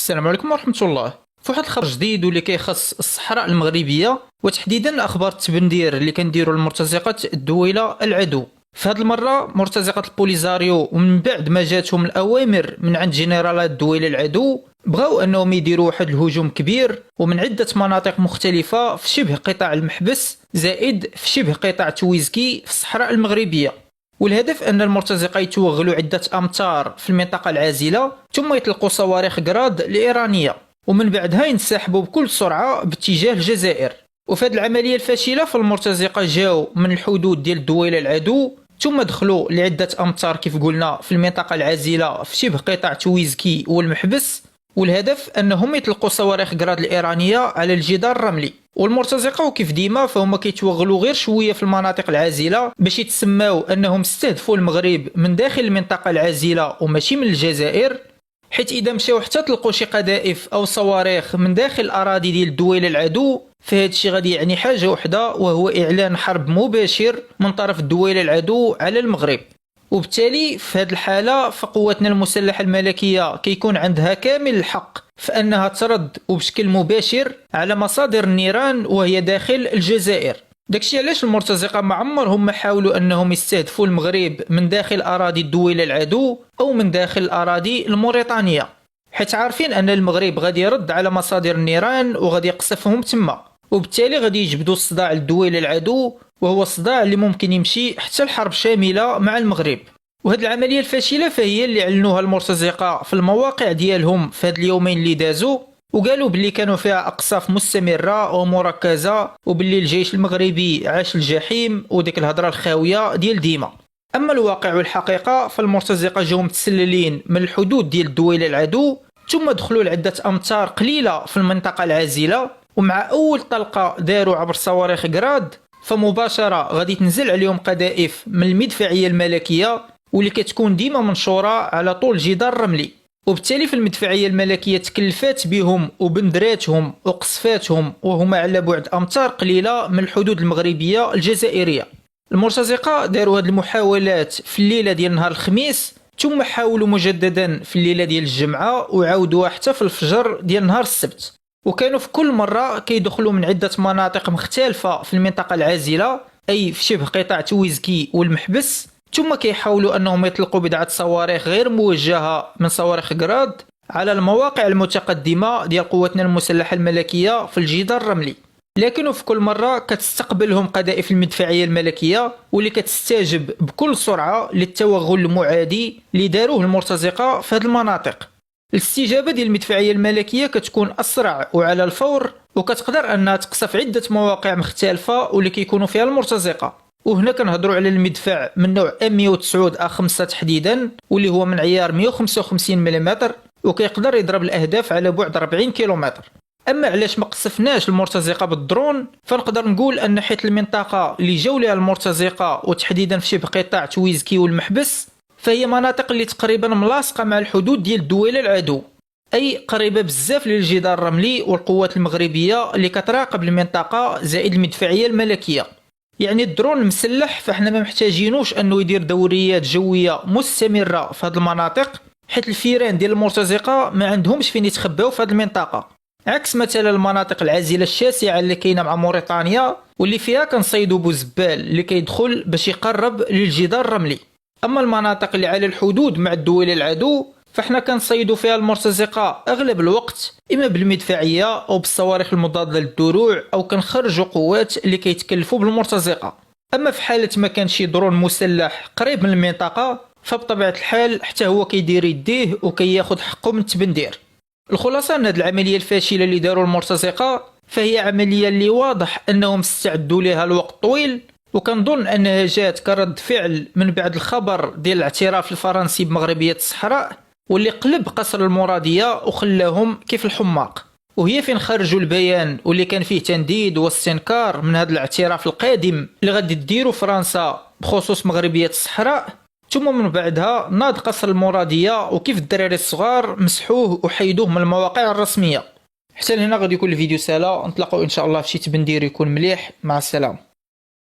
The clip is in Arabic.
السلام عليكم ورحمة الله. في واحد الخبر جديد واللي كيخص الصحراء المغربية وتحديدا اخبار التبندير اللي كنديروا لمرتزقة الدويلة العدو. في هذه المرة مرتزقة البوليزاريو ومن بعد ما جاتهم الأوامر من عند جنرالات الدويلة العدو بغاو أنهم يديروا واحد الهجوم كبير ومن عدة مناطق مختلفة في شبه قطاع المحبس زائد في شبه قطاع تويزكي في الصحراء المغربية. والهدف أن المرتزقة يتوغلوا عدة أمتار في المنطقة العازلة ثم يطلقوا صواريخ جراد الإيرانية ومن بعدها ينسحبوا بكل سرعة باتجاه الجزائر. وفي هذه العملية الفاشلة فالمرتزقة جاو من الحدود ديال الدويلة العدو ثم دخلوا لعدة أمتار كيف قلنا في المنطقة العازلة في شبه قطاع تويزكي والمحبس، والهدف أنهم يطلقوا صواريخ جراد الإيرانية على الجدار الرملي. والمرتزقة وكيف ديما فهم كيتوغلوا غير شوية في المناطق العازلة باش يتسماو أنهم استهدفوا المغرب من داخل المنطقة العازلة وماشي من الجزائر، حيث إذا مشاو حتى طلقوا شي قذائف أو صواريخ من داخل الأراضي ديال الدويلة العدو فهاد الشيء غادي يعني حاجة وحدة وهو إعلان حرب مباشر من طرف الدويلة العدو على المغرب. وبالتالي في هذه الحالة فقواتنا المسلحة الملكية كيكون عندها كامل الحق في أنها ترد وبشكل مباشر على مصادر النيران وهي داخل الجزائر. داكشي علاش المرتزقة ما عمرهم ما حاولوا أنهم يستهدفوا المغرب من داخل أراضي الدويلة العدو أو من داخل الأراضي الموريتانية، حيث عارفين أن المغرب غادي يرد على مصادر النيران وغادي يقصفهم تما، وبالتالي غادي يجبدوا الصداع الدويلة العدو وهو الصداع اللي ممكن يمشي حتى الحرب شاملة مع المغرب. وهذه العملية الفاشلة فهي اللي علنوها المرتزقة في المواقع ديالهم في هاد اليومين اللي دازوا، وقالوا باللي كانوا فيها أقصاف مستمرة ومركزة وباللي الجيش المغربي عاش الجحيم وديك الهضرة الخاوية ديال ديما. أما الواقع والحقيقة فالمرتزقة جاو متسللين من الحدود ديال الدويلة العدو ثم دخلوا لعدة أمتار قليلة في المنطقة العازلة، ومع أول طلقة داروا عبر صواريخ جراد فمباشرة غادي تنزل عليهم قذائف من المدفعية الملكية واللي كتكون ديما منشورة على طول الجدار الرملي. وبالتالي في المدفعية الملكية تكلفات بهم وبندراتهم وقصفاتهم وهما على بعد أمتار قليلة من الحدود المغربية الجزائرية. المرتزقة داروا هذه المحاولات في الليلة ديال نهار الخميس ثم حاولوا مجددا في الليلة ديال الجمعة وعاودوها حتى في الفجر ديال نهار السبت، وكانوا في كل مرة كيدخلوا من عدة مناطق مختلفة في المنطقة العازلة أي في شبه قطاع تويزكي والمحبس، ثم كيحاولوا أنهم يطلقوا بضعة صواريخ غير موجهة من صواريخ جراد على المواقع المتقدمة ديال قواتنا المسلحة الملكية في الجدار الرملي. لكن في كل مرة كتستقبلهم قذائف المدفعية الملكية واللي كتستجب بكل سرعة للتوغل المعادي اللي داروه المرتزقة في هذه المناطق. الاستجابة ديال المدفعية الملكية كتكون أسرع وعلى الفور وكتقدر أنها تقصف عدة مواقع مختلفة واللي كيكونوا فيها المرتزقة. وهنا كنهضروا على المدفع من نوع M109A5 تحديدا واللي هو من عيار 155 ملم وكيقدر يضرب الأهداف على بعد 40 كيلومتر. أما علاش ما قصفناش المرتزقة بالدرون فنقدر نقول أن حيث المنطقة اللي جاو لها المرتزقة وتحديدا في شبه قطاع تويزكي والمحبس فهي مناطق اللي تقريبا ملاصقة مع الحدود ديال الدويلة العدو، أي قريبة بزاف للجدار الرملي والقوات المغربية اللي كتراقب المنطقة زائد المدفعية الملكية. يعني الدرون المسلح فاحنا ما محتاجينوش أنه يدير دوريات جوية مستمرة في هذه المناطق حيث الفيران ديال المرتزقة ما عندهمش فين يتخباو في هذه المنطقة، عكس مثلا المناطق العازلة الشاسعة اللي كاينة مع موريتانيا واللي فيها كنصيدوا بوزبال اللي كيدخل باش يقرب للجدار الرملي. أما المناطق اللي على الحدود مع الدول العدو فاحنا كنصيدوا فيها المرتزقة أغلب الوقت إما بالمدفعية أو بالصواريخ المضادة للدروع أو كنخرجوا قوات اللي كيتكلفوا بالمرتزقة. أما في حالة ما كان شي درون مسلح قريب من المنطقة فبطبيعة الحال حتى هو كيدير يديه وكياخد حقه من التبندير. الخلاصة أن هذه العملية الفاشلة اللي داروا المرتزقة فهي عملية اللي واضح أنهم استعدوا لها الوقت طويل، وكنظن أنها جات كرد فعل من بعد الخبر ديال الاعتراف الفرنسي بمغربية الصحراء واللي قلب قصر المرادية وخلاهم كيف الحماق. وهي فين خرجوا البيان واللي كان فيه تنديد واستنكار من هذا الاعتراف القادم اللي غادي تديروا فرنسا بخصوص مغربية الصحراء، ثم من بعدها ناض قصر المرادية وكيف الدراري الصغار مسحوه وحيدوه من المواقع الرسمية. حتى لهنا غادي يكون الفيديو سالا، نتلاقوا ان شاء الله في شي تبندير يكون مليح. مع السلامة.